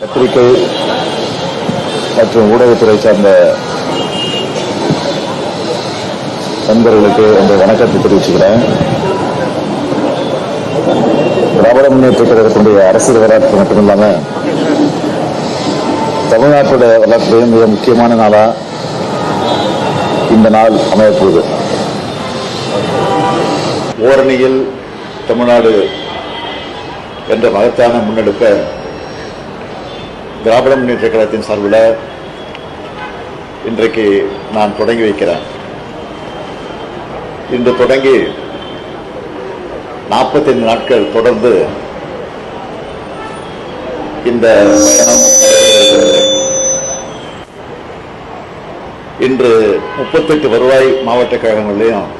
பத்திரிகை மற்றும் ஊடகத்துறை சார்ந்த நண்பர்களுக்கு என்னுடைய வணக்கத்தை தெரிவிச்சுக்கிறேன். திராவிட முன்னேற்ற கழகத்தினுடைய அரசியல் வரலாற்று மட்டுமில்லாம தமிழ்நாட்டோட வரலாற்றிலேயும் மிக முக்கியமான நாளா இந்த நாள் அமையப்போகுது. ஓரணியில் தமிழ்நாடு என்ற மகத்தான முன்னெடுப்பை திராவிட முன்னேற்ற கழகத்தின் சார்பில் இன்றைக்கு நான் தொடங்கி வைக்கிறேன். இன்று தொடங்கி 45 நாட்கள் தொடர்ந்து இந்த பயணம் இன்று 38 வருவாய் மாவட்ட கழகங்களிலும்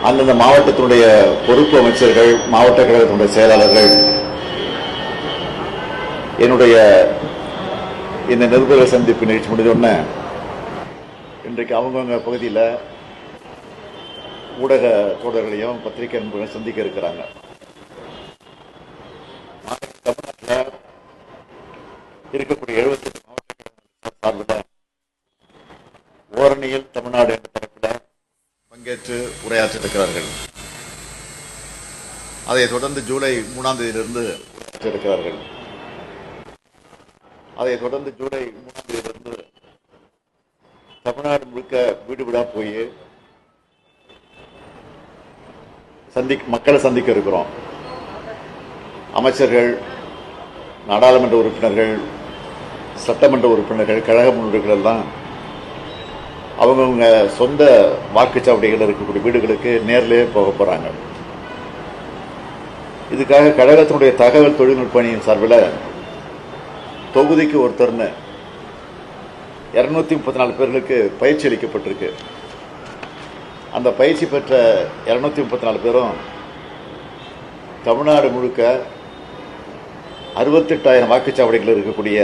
அந்தந்த மாவட்டத்தினுடைய பொறுப்பு அமைச்சர்கள், மாவட்ட கழகத்தினுடைய செயலாளர்கள் என்னுடைய இந்த நிருபர்கள் சந்திப்பு நிகழ்ச்சி முடிஞ்சோடனே இன்றைக்கு அவங்கவுங்க பகுதியில் ஊடக தோழர்களையும் பத்திரிகை நண்பர்களையும் சந்திக்க இருக்கிறாங்க. தமிழ்நாட்டில் இருக்கக்கூடிய 78 மாவட்ட சார்பில் ஓரணியில் தமிழ்நாடு என்ற தலைப்பில் பங்கேற்று உரையாற்ற இருக்கிறார்கள். அதைத் தொடர்ந்து ஜூலை 3ஆம் தேதியிலிருந்து உரையாற்ற இருக்கிறார்கள். அதைத் தொடர்ந்து ஜூலை 3ஆம் தேதியிலிருந்து தமிழ்நாடு முழுக்க வீடு வீடா போய் மக்களை சந்திக்க இருக்கிறோம். அமைச்சர்கள், நாடாளுமன்ற உறுப்பினர்கள், சட்டமன்ற உறுப்பினர்கள், கழக முன்னோடிகள் எல்லாம் அவங்கவுங்க சொந்த வாக்குச்சாவடிகள் இருக்கக்கூடிய வீடுகளுக்கு நேரிலேயே போக போறாங்க. இதுக்காக கழகத்தினுடைய தகவல் தொழில்நுட்ப அணியின் சார்பில் தொகுதிக்கு ஒருத்தர்னு 234 பேர்களுக்கு பயிற்சி அளிக்கப்பட்டிருக்கு. அந்த பயிற்சி பெற்ற 234 பேரும் தமிழ்நாடு முழுக்க 68,000 வாக்குச்சாவடிகள் இருக்கக்கூடிய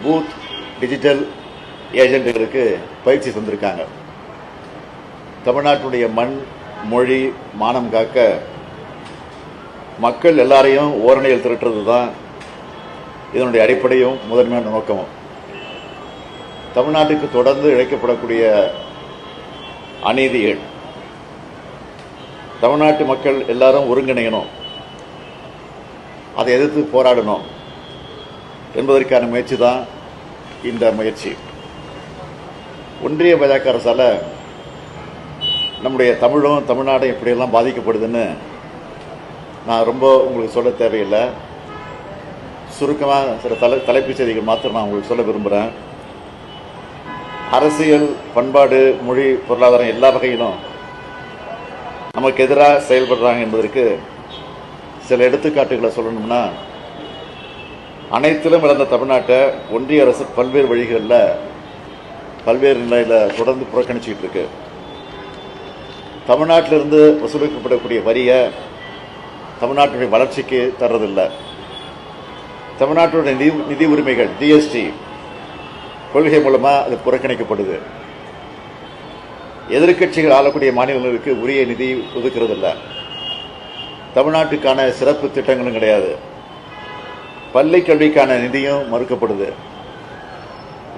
பூத் டிஜிட்டல் ஏஜென்ட்டுகளுக்கு பயிற்சி தந்திருக்காங்க. தமிழ்நாட்டுடைய மண், மொழி, மானம் காக்க மக்கள் எல்லாரையும் ஓரணியில் திரட்டுறது தான் இதனுடைய அடிப்படையும் முதன்மையான நோக்கமும். தமிழ்நாட்டுக்கு தொடர்ந்து இழைக்கப்படக்கூடிய அநீதிகள், தமிழ்நாட்டு மக்கள் எல்லாரும் ஒருங்கிணையணும், அதை எதிர்த்து போராடணும் என்பதற்கான முயற்சி தான் இந்த முயற்சி. ஒன்றிய பாஜக அரசால் நம்முடைய தமிழும் தமிழ்நாடும் எப்படியெல்லாம் பாதிக்கப்படுதுன்னு நான் ரொம்ப உங்களுக்கு சொல்ல தேவையில்லை. சுருக்கமாக சில தலைப்புச் செய்திகள் மாத்திரம் நான் உங்களுக்கு சொல்ல விரும்புகிறேன். அரசியல், பண்பாடு, மொழி, பொருளாதாரம் எல்லா வகையிலும் நமக்கு எதிராக செயல்படுறாங்க என்பதற்கு சில எடுத்துக்காட்டுகளை சொல்லணும்னா, அனைத்திலும் இழந்த தமிழ்நாட்டை ஒன்றிய அரசு பல்வேறு வழிகளில் பல்வேறு நிலையில் தொடர்ந்து புறக்கணிச்சிட்டு இருக்கு. தமிழ்நாட்டிலிருந்து வசூலிக்கப்படக்கூடிய வரியை தமிழ்நாட்டுடைய வளர்ச்சிக்கு தர்றதில்லை. தமிழ்நாட்டுடைய நிதி உரிமைகள் ஜிஎஸ்டி கொள்கை மூலமாக அது புறக்கணிக்கப்படுது. எதிர்க்கட்சிகள் ஆளக்கூடிய மாநிலங்களுக்கு உரிய நிதி ஒதுக்கிறதில்லை. தமிழ்நாட்டுக்கான சிறப்பு திட்டங்களும் கிடையாது. பள்ளி கல்விக்கான நிதியும் மறுக்கப்படுது.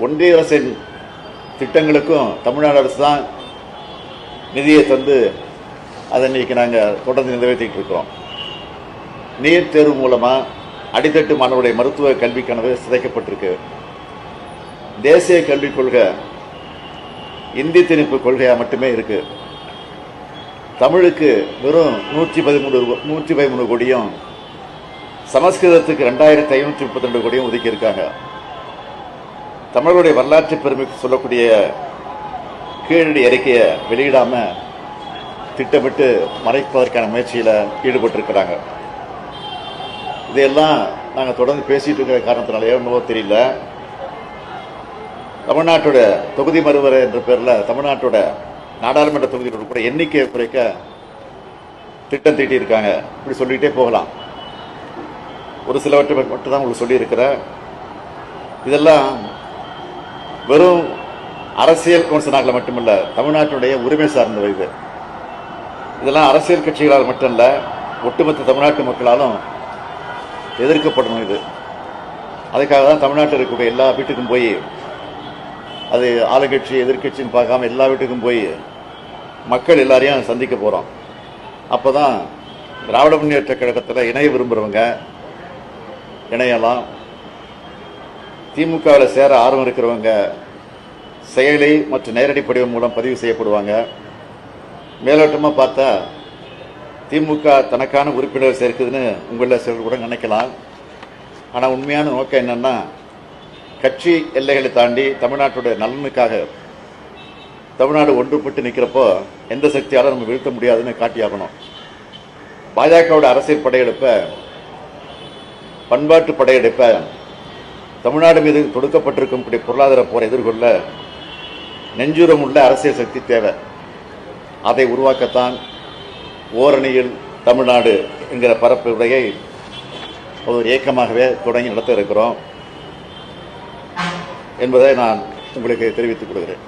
ஒன்றிய அரசின் திட்டங்களுக்கும் தமிழ்நாடு அரசு தான் நிதியை தந்து அதை இன்னைக்கு நாங்கள் தொடர்ந்து நிறைவேற்றிட்டு இருக்கோம். நீட் தேர்வு மூலமாக அடித்தட்டு மாணவருடைய மருத்துவ கல்வி கனவு சிதைக்கப்பட்டிருக்கு. தேசிய கல்விக் கொள்கை இந்தி திணிப்பு கொள்கையாக மட்டுமே இருக்கு. தமிழுக்கு வெறும் 113 கோடியும், சமஸ்கிருதத்துக்கு 2532 கோடியும் ஒதுக்கி இருக்காங்க. தமிழருடைய வரலாற்று பெருமைக்கு சொல்லக்கூடிய கீழடி அறிக்கையை வெளியிடாம திட்டமிட்டு மறைப்பதற்கான முயற்சியில் ஈடுபட்டிருக்கிறாங்க. இதையெல்லாம் நாங்கள் தொடர்ந்து பேசிட்டு இருக்கிற காரணத்தினால என்னவோ தெரியல, தமிழ்நாட்டோட தொகுதி மறுவரை என்ற பேரில் தமிழ்நாட்டோட நாடாளுமன்ற தொகுதிகளோட கூட எண்ணிக்கையை குறைக்க திட்டம் தீட்டியிருக்காங்க. இப்படி சொல்லிகிட்டே போகலாம். ஒரு சிலவற்றை மட்டும் தான் உங்களுக்கு சொல்லியிருக்கிறேன். இதெல்லாம் வெறும் அரசியல் விமர்சனங்களை மட்டுமல்ல, தமிழ்நாட்டினுடைய உரிமை சார்ந்தவை. இதெல்லாம் அரசியல் கட்சிகளால் மட்டுமல்ல, ஒட்டுமொத்த தமிழ்நாட்டு மக்களாலும் எதிர்க்கப்படணும். இது அதுக்காக தான் தமிழ்நாட்டில் இருக்கக்கூடிய எல்லா வீட்டுக்கும் போய், அது ஆளுங்கட்சி எதிர்கட்சின்னு பார்க்காம எல்லா வீட்டுக்கும் போய் மக்கள் எல்லாரையும் சந்திக்க போகிறோம். அப்போ தான் திராவிட முன்னேற்ற கழகத்தில் இணைய விரும்புகிறவங்க இணையலாம். திமுகவில் சேர ஆர்வம் இருக்கிறவங்க செயலி மற்றும் நேரடி படிவம் மூலம் பதிவு செய்யப்படுவாங்க. மேலோட்டமாக பார்த்தா திமுக தனக்கான உறுப்பினர் சேர்க்குதுன்னு உங்களில் சிலர் கூட நினைக்கலாம். ஆனால் உண்மையான நோக்கம் என்னன்னா, கட்சி எல்லைகளை தாண்டி தமிழ்நாட்டுடைய நலனுக்காக தமிழ்நாடு ஒன்றுபட்டு நிற்கிறப்போ எந்த சக்தியாலும் நம்ம வீழ்த்த முடியாதுன்னு காட்டியாகணும். பாஜகவோட அரசியல் படையெடுப்ப, பண்பாட்டு படையெடுப்ப, தமிழ்நாடு மீது தொடுக்கப்பட்டிருக்கும் பொருளாதார போரை எதிர்கொள்ள நெஞ்சுரம் உள்ள அரசியல் சக்தி தேவை. அதை உருவாக்கத்தான் ஓரணியில் தமிழ்நாடு என்கிற பரப்பு உரையை ஒரு இயக்கமாகவே தொடங்கி நடத்த இருக்கிறோம் என்பதை நான் உங்களுக்கு தெரிவித்துக் கொள்கிறேன்.